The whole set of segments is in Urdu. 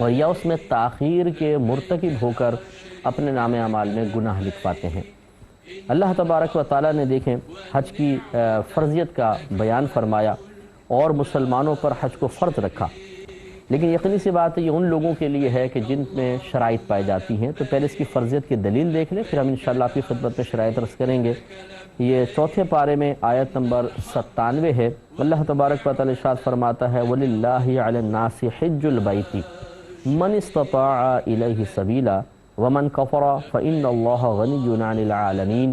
اور یا اس میں تاخیر کے مرتکب ہو کر اپنے نام اعمال میں گناہ لکھواتے ہیں۔ اللہ تبارک و تعالیٰ نے دیکھیں حج کی فرضیت کا بیان فرمایا اور مسلمانوں پر حج کو فرض رکھا، لیکن یقینی سی بات ہے یہ ان لوگوں کے لیے ہے کہ جن میں شرائط پائی جاتی ہیں۔ تو پہلے اس کی فرضیت کی دلیل دیکھ لیں، پھر ہم انشاءاللہ آپ کی خدمت میں شرائط عرض کریں گے۔ یہ چوتھے پارے میں آیت نمبر 97 ہے۔ اللہ تبارک و تعالیٰ ارشاد فرماتا ہے وَلِلَّهِ عَلَى النَّاسِ حِجُّ الْبَيْتِ مَنِ اسْتَطَاعَ إِلَيْهِ سَبِيلًا وَمَنْ كَفَرَ فَإِنَّ اللَّهَ غَنِيٌّ عَنِ الْعَالَمِينَ۔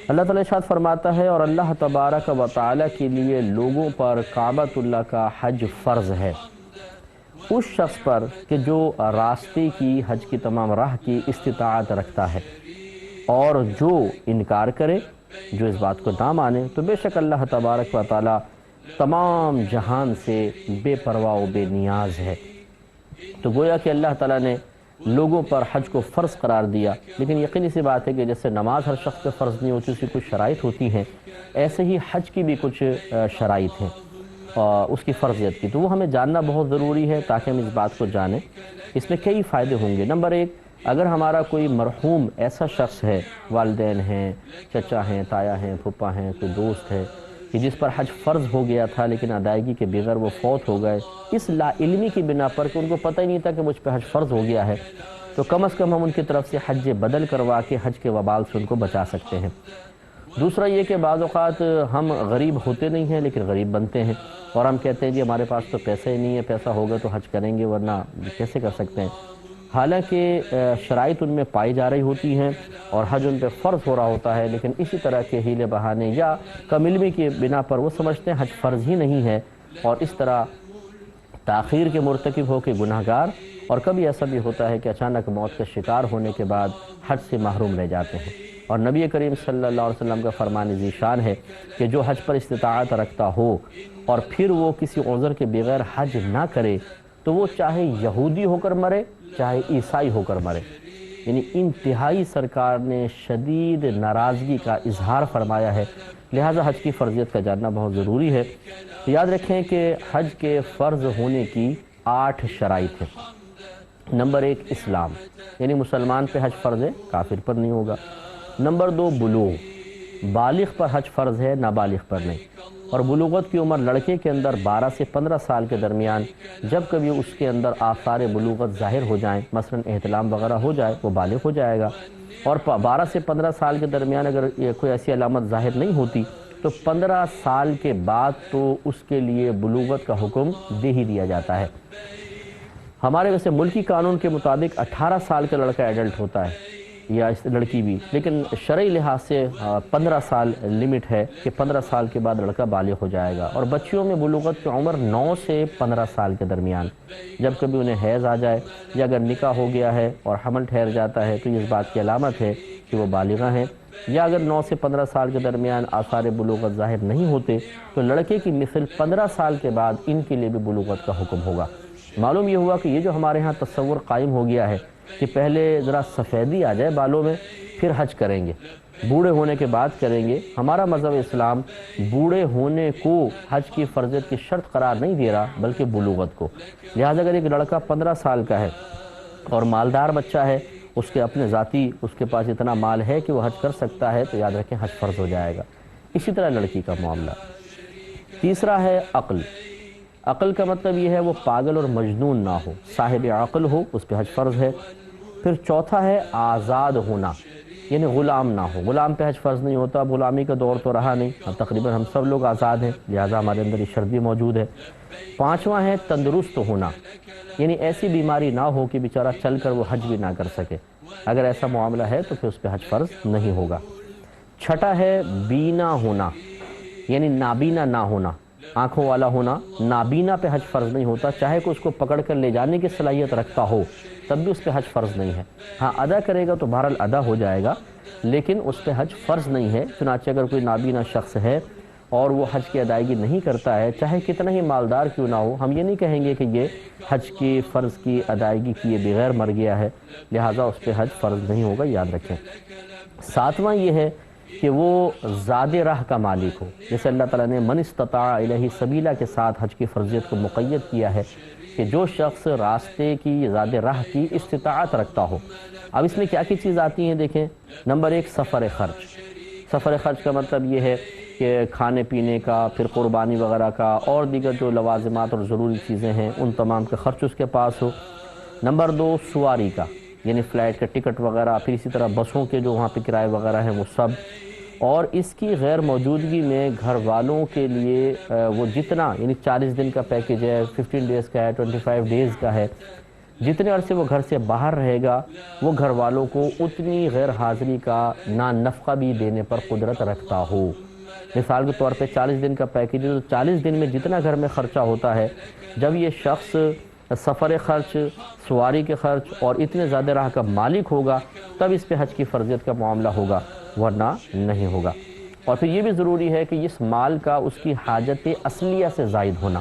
اللہ تعالیٰ ارشاد فرماتا ہے اور اللہ تبارک و تعالیٰ کے لیے لوگوں پر کعبۃ اللہ کا حج فرض ہے، اس شخص پر کہ جو راستے کی حج کی تمام راہ کی استطاعت رکھتا ہے، اور جو انکار کرے، جو اس بات کو نہ مانے، تو بے شک اللہ تبارک و تعالیٰ تمام جہان سے بے پرواہ و بے نیاز ہے۔ تو گویا کہ اللہ تعالیٰ نے لوگوں پر حج کو فرض قرار دیا، لیکن یقینی سی بات ہے کہ جیسے نماز ہر شخص پہ فرض نہیں ہوتی، اس کی کچھ شرائط ہوتی ہیں، ایسے ہی حج کی بھی کچھ شرائط ہیں اس کی فرضیت کی، تو وہ ہمیں جاننا بہت ضروری ہے تاکہ ہم اس بات کو جانیں۔ اس میں کئی فائدے ہوں گے۔ نمبر ایک، اگر ہمارا کوئی مرحوم ایسا شخص ہے، والدین ہیں، چچا ہیں، تایا ہیں، پھپھا ہیں، کوئی دوست ہے کہ جس پر حج فرض ہو گیا تھا لیکن ادائیگی کے بغیر وہ فوت ہو گئے، اس لا علمی کی بنا پر کہ ان کو پتہ ہی نہیں تھا کہ مجھ پہ حج فرض ہو گیا ہے، تو کم از کم ہم ان کی طرف سے حج بدل کروا کے حج کے وبال سے ان کو بچا سکتے ہیں۔ دوسرا یہ کہ بعض اوقات ہم غریب ہوتے نہیں ہیں لیکن غریب بنتے ہیں، اور ہم کہتے ہیں جی ہمارے پاس تو پیسہ ہی نہیں ہے، پیسہ ہوگا تو حج کریں گے ورنہ کیسے کر سکتے ہیں، حالانکہ شرائط ان میں پائی جا رہی ہوتی ہیں اور حج ان پہ فرض ہو رہا ہوتا ہے، لیکن اسی طرح کے ہیلے بہانے یا کم علمی کی بنا پر وہ سمجھتے ہیں حج فرض ہی نہیں ہے، اور اس طرح تاخیر کے مرتکب ہو کے گناہ گار، اور کبھی ایسا بھی ہوتا ہے کہ اچانک موت کا شکار ہونے کے بعد حج سے محروم رہ جاتے ہیں۔ اور نبی کریم صلی اللہ علیہ وسلم کا فرمان ذیشان ہے کہ جو حج پر استطاعت رکھتا ہو اور پھر وہ کسی عذر کے بغیر حج نہ کرے تو وہ چاہے یہودی ہو کر مرے چاہے عیسائی ہو کر مرے۔ یعنی انتہائی سرکار نے شدید ناراضگی کا اظہار فرمایا ہے، لہٰذا حج کی فرضیت کا جاننا بہت ضروری ہے۔ یاد رکھیں کہ حج کے فرض ہونے کی 8 شرائط ہیں۔ نمبر 1 اسلام، یعنی مسلمان پہ حج فرض ہے، کافر پر نہیں ہوگا۔ نمبر 2 بلوغ، بالغ پر حج فرض ہے، نابالغ پر نہیں۔ اور بلوغت کی عمر لڑکے کے اندر 12 سے 15 سال کے درمیان جب کبھی اس کے اندر آثار بلوغت ظاہر ہو جائیں، مثلا احتلام وغیرہ ہو جائے، وہ بالغ ہو جائے گا۔ اور 12 سے 15 سال کے درمیان اگر کوئی ایسی علامت ظاہر نہیں ہوتی تو 15 سال کے بعد تو اس کے لیے بلوغت کا حکم دے ہی دیا جاتا ہے۔ ہمارے ویسے ملکی قانون کے مطابق 18 سال کا لڑکا ایڈلٹ ہوتا ہے یا اس لڑکی بھی، لیکن شرعی لحاظ سے 15 سال لمٹ ہے کہ 15 سال کے بعد لڑکا بالغ ہو جائے گا۔ اور بچیوں میں بلوغت کی عمر 9 سے 15 سال کے درمیان، جب کبھی انہیں حیض آ جائے یا اگر نکاح ہو گیا ہے اور حمل ٹھہر جاتا ہے تو یہ اس بات کی علامت ہے کہ وہ بالغہ ہیں، یا اگر 9 سے 15 سال کے درمیان آثار بلوغت ظاہر نہیں ہوتے تو لڑکے کی مثل 15 سال کے بعد ان کے لیے بھی بلوغت کا حکم ہوگا۔ معلوم یہ ہوا کہ یہ جو ہمارے ہاں تصور قائم ہو گیا ہے کہ پہلے ذرا سفیدی آ جائے بالوں میں پھر حج کریں گے، بوڑھے ہونے کے بعد کریں گے، ہمارا مذہب اسلام بوڑھے ہونے کو حج کی فرضیت کی شرط قرار نہیں دے رہا بلکہ بلوغت کو۔ لہٰذا اگر ایک لڑکا 15 سال کا ہے اور مالدار بچہ ہے، اس کے اپنے ذاتی اس کے پاس اتنا مال ہے کہ وہ حج کر سکتا ہے، تو یاد رکھیں حج فرض ہو جائے گا۔ اسی طرح لڑکی کا معاملہ۔ تیسرا ہے عقل۔ عقل کا مطلب یہ ہے وہ پاگل اور مجنون نہ ہو، صاحب عقل ہو، اس پہ حج فرض ہے۔ پھر چوتھا ہے آزاد ہونا، یعنی غلام نہ ہو، غلام پہ حج فرض نہیں ہوتا، اب غلامی کا دور تو رہا نہیں، اب تقریباً ہم سب لوگ آزاد ہیں، لہٰذا ہمارے اندر یہ شرط بھی موجود ہے۔ پانچواں ہے تندرست ہونا، یعنی ایسی بیماری نہ ہو کہ بیچارہ چل کر وہ حج بھی نہ کر سکے، اگر ایسا معاملہ ہے تو پھر اس پہ حج فرض نہیں ہوگا۔ چھٹا ہے بینا ہونا، یعنی نابینا نہ ہونا، آنکھوں والا ہونا، نابینا پہ حج فرض نہیں ہوتا، چاہے کہ اس کو پکڑ کر لے جانے کی صلاحیت رکھتا ہو تب بھی اس پہ حج فرض نہیں ہے۔ ہاں ادا کرے گا تو بہرحال ادا ہو جائے گا، لیکن اس پہ حج فرض نہیں ہے۔ چنانچہ اگر کوئی نابینا شخص ہے اور وہ حج کی ادائیگی نہیں کرتا ہے، چاہے کتنا ہی مالدار کیوں نہ ہو، ہم یہ نہیں کہیں گے کہ یہ حج کی فرض کی ادائیگی کیے بغیر مر گیا ہے، لہٰذا اس پہ حج فرض نہیں ہوگا، یاد رکھیں۔ ساتواں یہ ہے کہ وہ زاد راہ کا مالک ہو، جیسے اللہ تعالیٰ نے من استطاع الیہ سبیلا کے ساتھ حج کی فرضیت کو مقید کیا ہے، کہ جو شخص راستے کی زیادہ راہ کی استطاعت رکھتا ہو۔ اب اس میں کیا کی چیز آتی ہیں دیکھیں، نمبر ایک سفر خرچ۔ سفر خرچ کا مطلب یہ ہے کہ کھانے پینے کا، پھر قربانی وغیرہ کا، اور دیگر جو لوازمات اور ضروری چیزیں ہیں ان تمام کا خرچ اس کے پاس ہو۔ نمبر دو سواری کا، یعنی فلائٹ کا ٹکٹ وغیرہ، پھر اسی طرح بسوں کے جو وہاں پہ کرائے وغیرہ ہیں وہ سب، اور اس کی غیر موجودگی میں گھر والوں کے لیے وہ جتنا، یعنی 40 دن کا پیکج ہے، 15 ڈیز کا ہے، 25 ڈیز کا ہے، جتنے عرصے وہ گھر سے باہر رہے گا وہ گھر والوں کو اتنی غیر حاضری کا نفقہ بھی دینے پر قدرت رکھتا ہو۔ مثال کے طور پہ 40 دن کا پیکج ہے تو 40 دن میں جتنا گھر میں خرچہ ہوتا ہے، جب یہ شخص سفر خرچ، سواری کے خرچ اور اتنے زیادہ راہ کا مالک ہوگا تب اس پہ حج کی فرضیت کا معاملہ ہوگا، ورنہ نہیں ہوگا۔ اور پھر یہ بھی ضروری ہے کہ اس مال کا اس کی حاجت اصلیہ سے زائد ہونا۔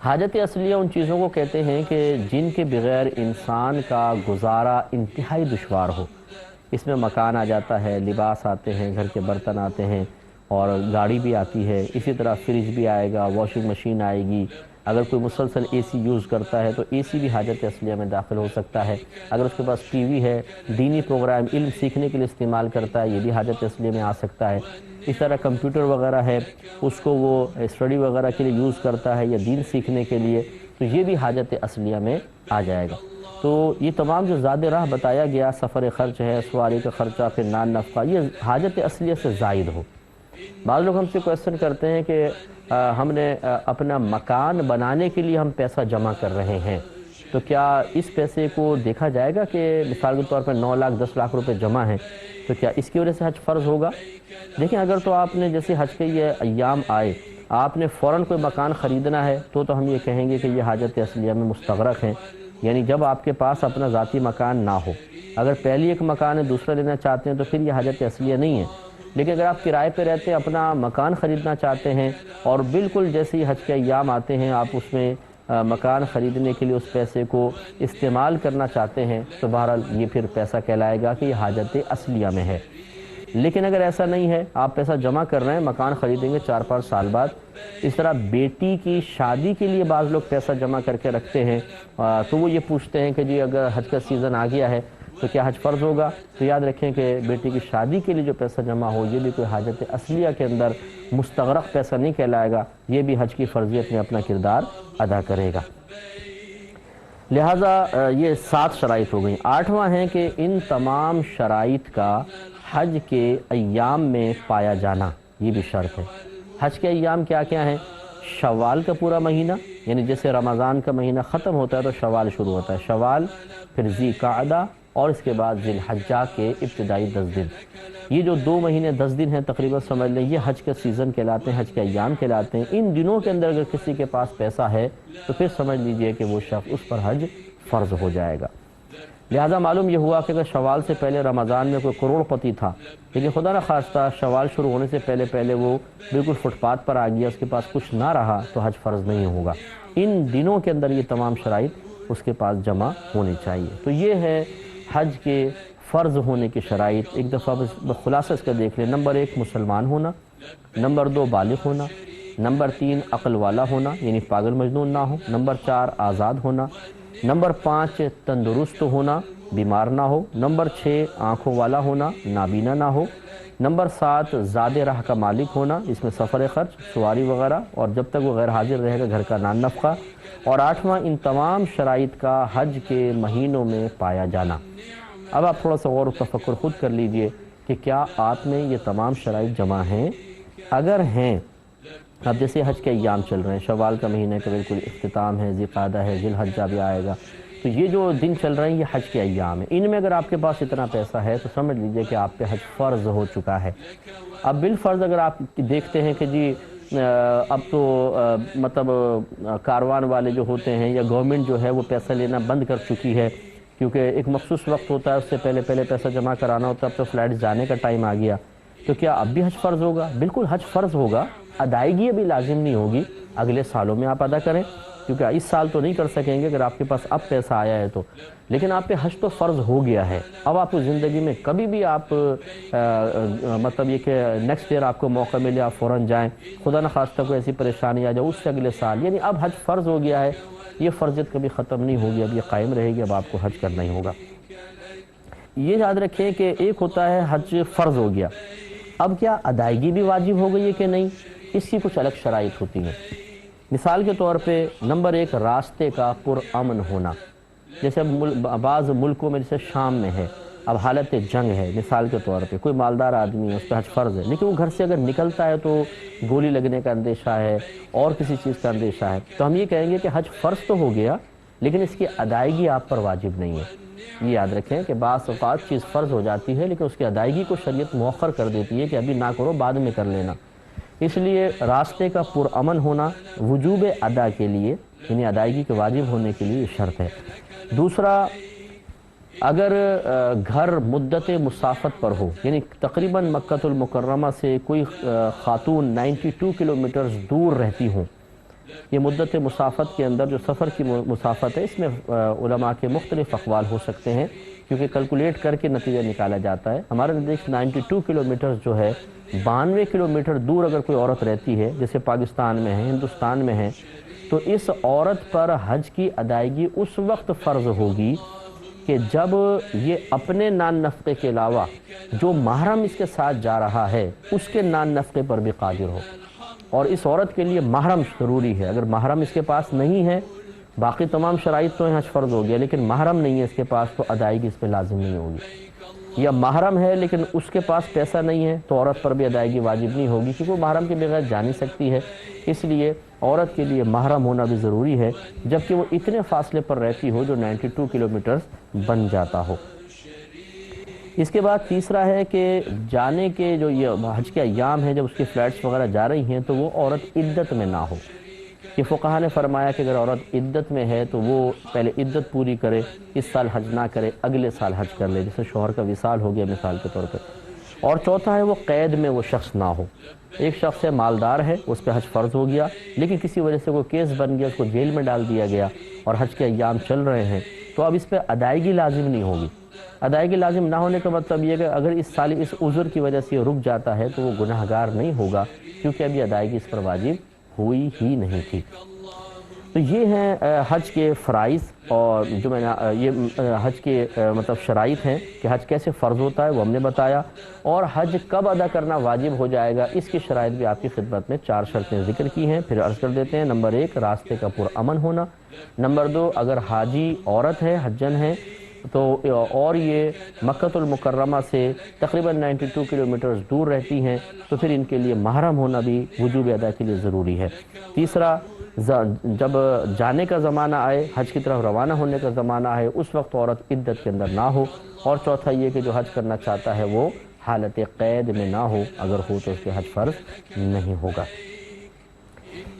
حاجت اصلیہ ان چیزوں کو کہتے ہیں کہ جن کے بغیر انسان کا گزارا انتہائی دشوار ہو۔ اس میں مکان آ جاتا ہے، لباس آتے ہیں، گھر کے برتن آتے ہیں، اور گاڑی بھی آتی ہے، اسی طرح فریج بھی آئے گا، واشنگ مشین آئے گی، اگر کوئی مسلسل اے سی یوز کرتا ہے تو اے سی بھی حاجت اصلیہ میں داخل ہو سکتا ہے، اگر اس کے پاس ٹی وی ہے، دینی پروگرام علم سیکھنے کے لیے استعمال کرتا ہے، یہ بھی حاجت اصلیہ میں آ سکتا ہے۔ اس طرح کمپیوٹر وغیرہ ہے، اس کو وہ اسٹڈی وغیرہ کے لیے یوز کرتا ہے یا دین سیکھنے کے لیے، تو یہ بھی حاجت اصلیہ میں آ جائے گا۔ تو یہ تمام جو زیادہ راہ بتایا گیا، سفر خرچ ہے، سواری کا خرچہ، پھر نفقہ، یہ حاجت اصلیہ سے زائد ہو۔ بعض لوگ ہم سے کویسچن کرتے ہیں کہ ہم نے اپنا مکان بنانے کے لیے ہم پیسہ جمع کر رہے ہیں، تو کیا اس پیسے کو دیکھا جائے گا کہ مثال کے طور پر 9 لاکھ 10 لاکھ روپے جمع ہیں، تو کیا اس کی وجہ سے حج فرض ہوگا؟ دیکھیں، اگر تو آپ نے جیسے حج کے یہ ایام آئے آپ نے فوراً کوئی مکان خریدنا ہے تو ہم یہ کہیں گے کہ یہ حاجت اصلیہ میں مستغرق ہیں، یعنی جب آپ کے پاس اپنا ذاتی مکان نہ ہو۔ اگر پہلی ایک مکان ہے دوسرا لینا چاہتے ہیں تو پھر یہ حاجت اصلیہ نہیں ہے، لیکن اگر آپ کرائے پہ رہتے ہیں، اپنا مکان خریدنا چاہتے ہیں اور بالکل جیسے ہی حج کے ایام آتے ہیں آپ اس میں مکان خریدنے کے لیے اس پیسے کو استعمال کرنا چاہتے ہیں، تو بہرحال یہ پھر پیسہ کہلائے گا کہ یہ حاجت اصلیہ میں ہے۔ لیکن اگر ایسا نہیں ہے، آپ پیسہ جمع کر رہے ہیں، مکان خریدیں گے 4-5 سال بعد، اس طرح بیٹی کی شادی کے لیے بعض لوگ پیسہ جمع کر کے رکھتے ہیں، تو وہ یہ پوچھتے ہیں کہ جی اگر حج کا سیزن آ گیا ہے تو کیا حج فرض ہوگا؟ تو یاد رکھیں کہ بیٹی کی شادی کے لیے جو پیسہ جمع ہو یہ بھی کوئی حاجت اصلیہ کے اندر مستغرق پیسہ نہیں کہلائے گا، یہ بھی حج کی فرضیت میں اپنا کردار ادا کرے گا۔ لہٰذا یہ 7 شرائط ہو گئیں۔ 8واں ہے کہ ان تمام شرائط کا حج کے ایام میں پایا جانا، یہ بھی شرط ہے۔ حج کے ایام کیا کیا ہیں؟ شوال کا پورا مہینہ، یعنی جیسے رمضان کا مہینہ ختم ہوتا ہے تو شوال شروع ہوتا ہے، شوال، پھر ذی قعدہ، اور اس کے بعد ذی الحجہ کے ابتدائی 10 دن۔ یہ جو 2 مہینے 10 دن ہیں تقریباً سمجھ لیں، یہ حج کا سیزن کہلاتے ہیں، حج کے ایام کہلاتے ہیں۔ ان دنوں کے اندر اگر کسی کے پاس پیسہ ہے تو پھر سمجھ لیجئے کہ وہ شخص اس پر حج فرض ہو جائے گا۔ لہذا معلوم یہ ہوا کہ اگر شوال سے پہلے رمضان میں کوئی کروڑ پتی تھا، لیکن خدا نہ خواستہ شوال شروع ہونے سے پہلے وہ بالکل فٹ پاتھ پر آ گیا، اس کے پاس کچھ نہ رہا، تو حج فرض نہیں ہوگا۔ ان دنوں کے اندر یہ تمام شرائط اس کے پاس جمع ہونی چاہیے۔ تو یہ ہے حج کے فرض ہونے کی شرائط۔ ایک دفعہ خلاصہ اس کا دیکھ لیں۔ نمبر 1 مسلمان ہونا، نمبر 2 بالغ ہونا، نمبر 3 عقل والا ہونا، یعنی پاگل مجنون نہ ہو، نمبر 4 آزاد ہونا، نمبر 5 تندرست ہونا، بیمار نہ ہو، نمبر 6 آنکھوں والا ہونا، نابینا نہ ہو، نمبر 7 زیادہ راہ کا مالک ہونا، اس میں سفر خرچ، سواری وغیرہ، اور جب تک وہ غیر حاضر رہے گا گھر کا نفقہ، اور 8واں ان تمام شرائط کا حج کے مہینوں میں پایا جانا۔ اب آپ تھوڑا سا غور و تفکر خود کر لیجئے کہ کیا آپ میں یہ تمام شرائط جمع ہیں؟ اگر ہیں، اب جیسے حج کے ایام چل رہے ہیں، شوال کا مہینہ کا بالکل اختتام ہے، ذی قعدہ ہے، ذی الحجہ بھی آئے گا، تو یہ جو دن چل رہے ہیں یہ حج کے ایام ہیں۔ ان میں اگر آپ کے پاس اتنا پیسہ ہے تو سمجھ لیجئے کہ آپ پہ حج فرض ہو چکا ہے۔ اب بالفرض اگر آپ دیکھتے ہیں کہ جی اب تو مطلب کاروان والے جو ہوتے ہیں یا گورنمنٹ جو ہے وہ پیسہ لینا بند کر چکی ہے، کیونکہ ایک مخصوص وقت ہوتا ہے، اس سے پہلے پیسہ جمع کرانا ہوتا ہے، اب تو فلائٹ جانے کا ٹائم آ گیا، تو کیا اب بھی حج فرض ہوگا؟ بالکل حج فرض ہوگا، ادائیگی ابھی لازم نہیں ہوگی، اگلے سالوں میں آپ ادا کریں۔ کیونکہ اس سال تو نہیں کر سکیں گے اگر آپ کے پاس اب پیسہ آیا ہے تو، لیکن آپ پہ حج تو فرض ہو گیا ہے۔ اب آپ کو زندگی میں کبھی بھی آپ مطلب یہ کہ نیکسٹ ایئر آپ کو موقع ملے آپ فوراً جائیں، خدا نخواستہ کوئی ایسی پریشانی آ جائے اس سے اگلے سال، یعنی اب حج فرض ہو گیا ہے، یہ فرضیت کبھی ختم نہیں ہوگی، اب یہ قائم رہے گی، اب آپ کو حج کرنا ہی ہوگا۔ یہ یاد رکھیں کہ ایک ہوتا ہے حج فرض ہو گیا، اب کیا ادائیگی بھی واجب ہو گئی ہے کہ نہیں، اس کی کچھ الگ شرائط ہوتی ہیں۔ مثال کے طور پہ نمبر 1 راستے کا پرامن ہونا، جیسے اب بعض ملکوں میں جیسے شام میں ہے، اب حالت جنگ ہے، مثال کے طور پہ کوئی مالدار آدمی ہے اس پہ حج فرض ہے، لیکن وہ گھر سے اگر نکلتا ہے تو گولی لگنے کا اندیشہ ہے اور کسی چیز کا اندیشہ ہے، تو ہم یہ کہیں گے کہ حج فرض تو ہو گیا لیکن اس کی ادائیگی آپ پر واجب نہیں ہے۔ یہ یاد رکھیں کہ بعض اوقات چیز فرض ہو جاتی ہے لیکن اس کی ادائیگی کو شریعت مؤخر کر دیتی ہے کہ ابھی نہ کرو بعد میں کر لینا، اس لیے راستے کا پرامن ہونا وجوب ادا کے لیے، یعنی ادائیگی کے واجب ہونے کے لیے شرط ہے۔ دوسرا، اگر گھر مدت مسافت پر ہو، یعنی تقریباً مکہ المکرمہ سے کوئی خاتون 92 کلومیٹرز دور رہتی ہوں، یہ مدت مسافت کے اندر جو سفر کی مسافت ہے اس میں علماء کے مختلف اقوال ہو سکتے ہیں، کیونکہ کیلکولیٹ کر کے نتیجہ نکالا جاتا ہے۔ ہمارے نزدیک 92 کلومیٹر جو ہے 92 کلومیٹر دور اگر کوئی عورت رہتی ہے، جیسے پاکستان میں ہے، ہندوستان میں ہے، تو اس عورت پر حج کی ادائیگی اس وقت فرض ہوگی کہ جب یہ اپنے نان نفقے کے علاوہ جو محرم اس کے ساتھ جا رہا ہے اس کے نان نفقے پر بھی قادر ہو، اور اس عورت کے لیے محرم ضروری ہے۔ اگر محرم اس کے پاس نہیں ہے، باقی تمام شرائط تو حج فرض ہو گیا لیکن محرم نہیں ہے اس کے پاس، تو ادائیگی اس پہ لازم نہیں ہوگی۔ یا محرم ہے لیکن اس کے پاس پیسہ نہیں ہے تو عورت پر بھی ادائیگی واجب نہیں ہوگی، کیونکہ وہ محرم کے بغیر جا نہیں سکتی ہے، اس لیے عورت کے لیے محرم ہونا بھی ضروری ہے، جبکہ وہ اتنے فاصلے پر رہتی ہو جو 92 کلومیٹرز بن جاتا ہو۔ اس کے بعد تیسرا ہے کہ جانے کے جو یہ حج کے ایام ہیں، جب اس کی فلائٹس وغیرہ جا رہی ہیں تو وہ عورت عدت میں نہ ہو۔ یہ فقہاء نے فرمایا کہ اگر عورت عدت میں ہے تو وہ پہلے عدت پوری کرے، اس سال حج نہ کرے، اگلے سال حج کر لے، جیسے شوہر کا وصال ہو گیا مثال کے طور پہ۔ اور چوتھا ہے وہ قید میں وہ شخص نہ ہو، ایک شخص ہے مالدار ہے، اس پہ حج فرض ہو گیا لیکن کسی وجہ سے کوئی کیس بن گیا، اس کو جیل میں ڈال دیا گیا اور حج کے ایام چل رہے ہیں، تو اب اس پہ ادائیگی لازم نہیں ہوگی۔ ادائیگی لازم نہ ہونے کا مطلب یہ کہ اگر اس سال اس عذر کی وجہ سے یہ رک جاتا ہے تو وہ گناہ گار نہیں ہوگا، کیونکہ ابھی ادائیگی اس پر واجب ہوئی ہی نہیں تھی۔ تو یہ ہیں حج کے فرائض، اور جو میں نے یہ حج کے مطلب شرائط ہیں کہ حج کیسے فرض ہوتا ہے وہ ہم نے بتایا، اور حج کب ادا کرنا واجب ہو جائے گا اس کی شرائط بھی آپ کی خدمت میں 4 شرطیں ذکر کی ہیں، پھر عرض کر دیتے ہیں۔ نمبر 1 راستے کا پرامن ہونا، نمبر 2 اگر حاجی عورت ہے، حجن ہے تو اور یہ مکہ المکرمہ سے تقریباً 92 کلومیٹرز دور رہتی ہیں تو پھر ان کے لیے محرم ہونا بھی وجوب ادا کے لیے ضروری ہے۔ تیسرا، جب جانے کا زمانہ آئے، حج کی طرف روانہ ہونے کا زمانہ آئے، اس وقت عورت عدت کے اندر نہ ہو، اور چوتھا یہ کہ جو حج کرنا چاہتا ہے وہ حالت قید میں نہ ہو، اگر ہو تو اس کے حج فرض نہیں ہوگا۔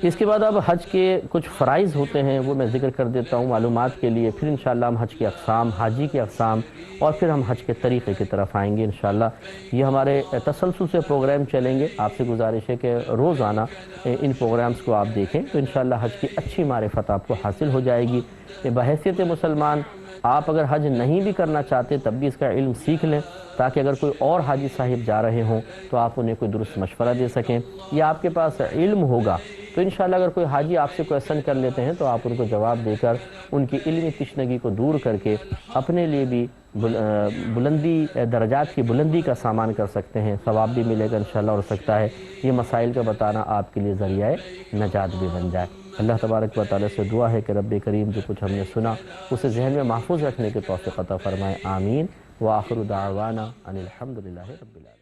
اس کے بعد اب حج کے کچھ فرائض ہوتے ہیں وہ میں ذکر کر دیتا ہوں معلومات کے لیے، پھر انشاءاللہ ہم حج کے اقسام، حاجی کے اقسام، اور پھر ہم حج کے طریقے کی طرف آئیں گے انشاءاللہ۔ یہ ہمارے تسلسل سے پروگرام چلیں گے، آپ سے گزارش ہے کہ روزانہ ان پروگرامز کو آپ دیکھیں تو انشاءاللہ حج کی اچھی معرفت آپ کو حاصل ہو جائے گی۔ بحیثیت مسلمان آپ اگر حج نہیں بھی کرنا چاہتے تب بھی اس کا علم سیکھ لیں، تاکہ اگر کوئی اور حاجی صاحب جا رہے ہوں تو آپ انہیں کوئی درست مشورہ دے سکیں، یا آپ کے پاس علم ہوگا تو انشاءاللہ اگر کوئی حاجی آپ سے کویسچن کر لیتے ہیں تو آپ ان کو جواب دے کر ان کی علمی تشنگی کو دور کر کے اپنے لیے بھی بلندی، درجات کی بلندی کا سامان کر سکتے ہیں، ثواب بھی ملے گا انشاءاللہ، ہو سکتا ہے یہ مسائل کا بتانا آپ کے لیے ذریعہ نجات بھی بن جائے۔ اللہ تبارک و تعالیٰ سے دعا ہے کہ رب کریم جو کچھ ہم نے سنا اسے ذہن میں محفوظ رکھنے کی توفیق عطا فرمائے، آمین۔ وآخر دعوانا ان الحمدللہ رب العالمین۔